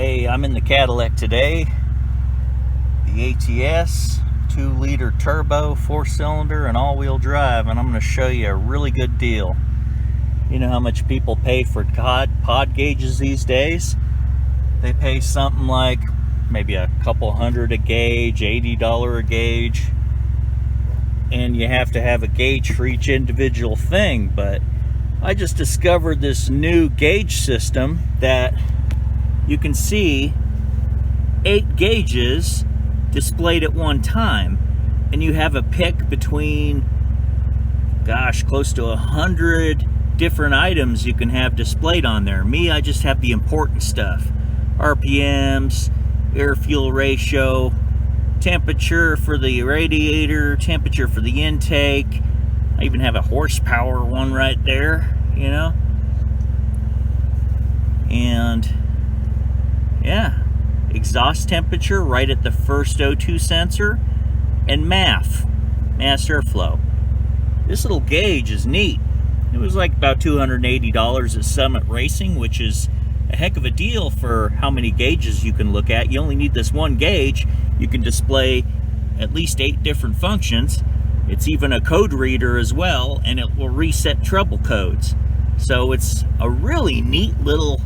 Hey, I'm in the Cadillac today, the ATS, 2-liter turbo, 4-cylinder, and all-wheel drive, and I'm going to show you a really good deal. You know how much people pay for pod gauges these days? They pay something like maybe a couple hundred a gauge, $80 a gauge, and you have to have a gauge for each individual thing. But I just discovered this new gauge system that you can see 8 gauges displayed at one time, and you have a pick between, gosh, close to 100 different items you can have displayed on there. Me, I just have the important stuff: RPMs, air-fuel ratio, temperature for the radiator, temperature for the intake. I even have a horsepower one right there, you know. And yeah, exhaust temperature right at the first O2 sensor, and mass airflow. This little gauge is neat. It was like about $280 at Summit Racing, which is a heck of a deal for how many gauges you can look at. You only need this one gauge. You can display at least 8 different functions. It's even a code reader as well, and it will reset trouble codes. So it's a really neat little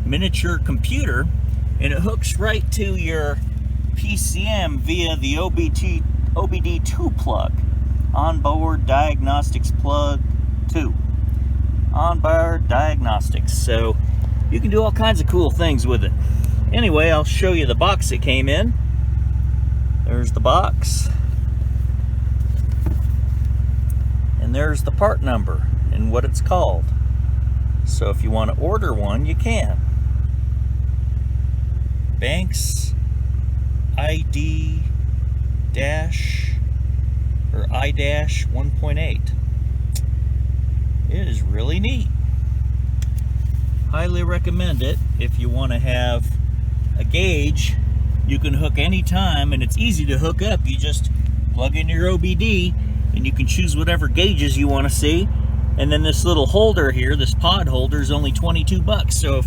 miniature computer, and it hooks right to your PCM via the OBD2 plug, onboard diagnostics plug 2, onboard diagnostics. So you can do all kinds of cool things with it. Anyway, I'll show you the box it came in. There's the box, and there's the part number and what it's called. So if you want to order one, you can. Banks ID or I-1.8. It is really neat. Highly recommend it if you want to have a gauge you can hook anytime, and it's easy to hook up. You just plug in your OBD and you can choose whatever gauges you want to see. And then this little holder here, this pod holder, is only 22 bucks. So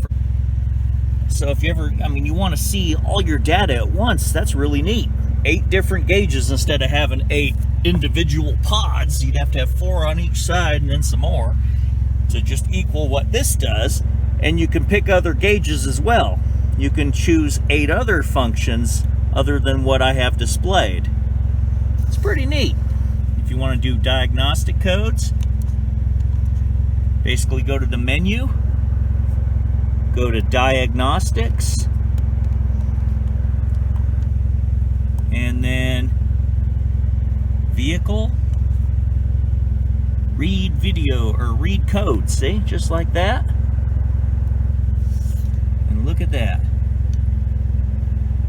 if you ever, you want to see all your data at once, that's really neat. 8 different gauges instead of having 8 individual pods. You'd have to have 4 on each side and then some more to just equal what this does. And you can pick other gauges as well. You can choose 8 other functions other than what I have displayed. It's pretty neat. If you want to do diagnostic codes, basically go to the menu, go to diagnostics, and then vehicle, read video or read code. See, just like that. And look at that.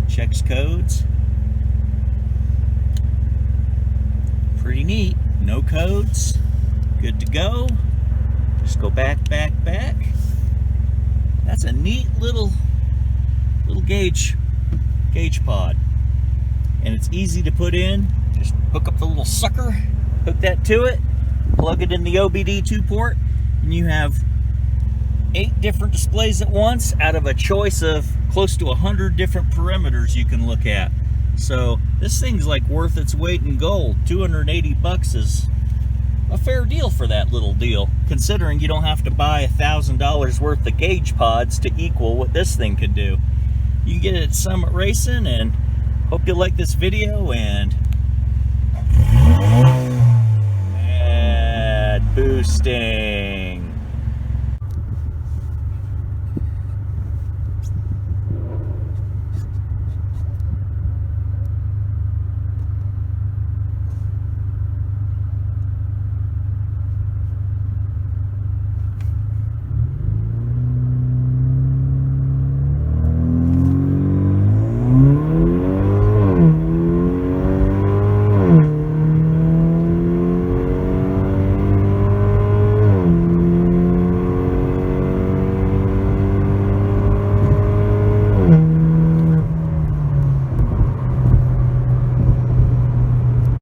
Checks codes. Pretty neat. No codes. Good to go. Just go back. That's a neat little gauge pod. And it's easy to put in. Just hook up the little sucker, hook that to it, plug it in the OBD2 port, and you have 8 different displays at once out of a choice of close to 100 different parameters you can look at. So this thing's like worth its weight in gold. 280 bucks is a fair deal for that little deal, considering you don't have to buy $1,000 worth of gauge pods to equal what this thing could do. You can get it at Summit Racing, and hope you like this video, and bad boosting.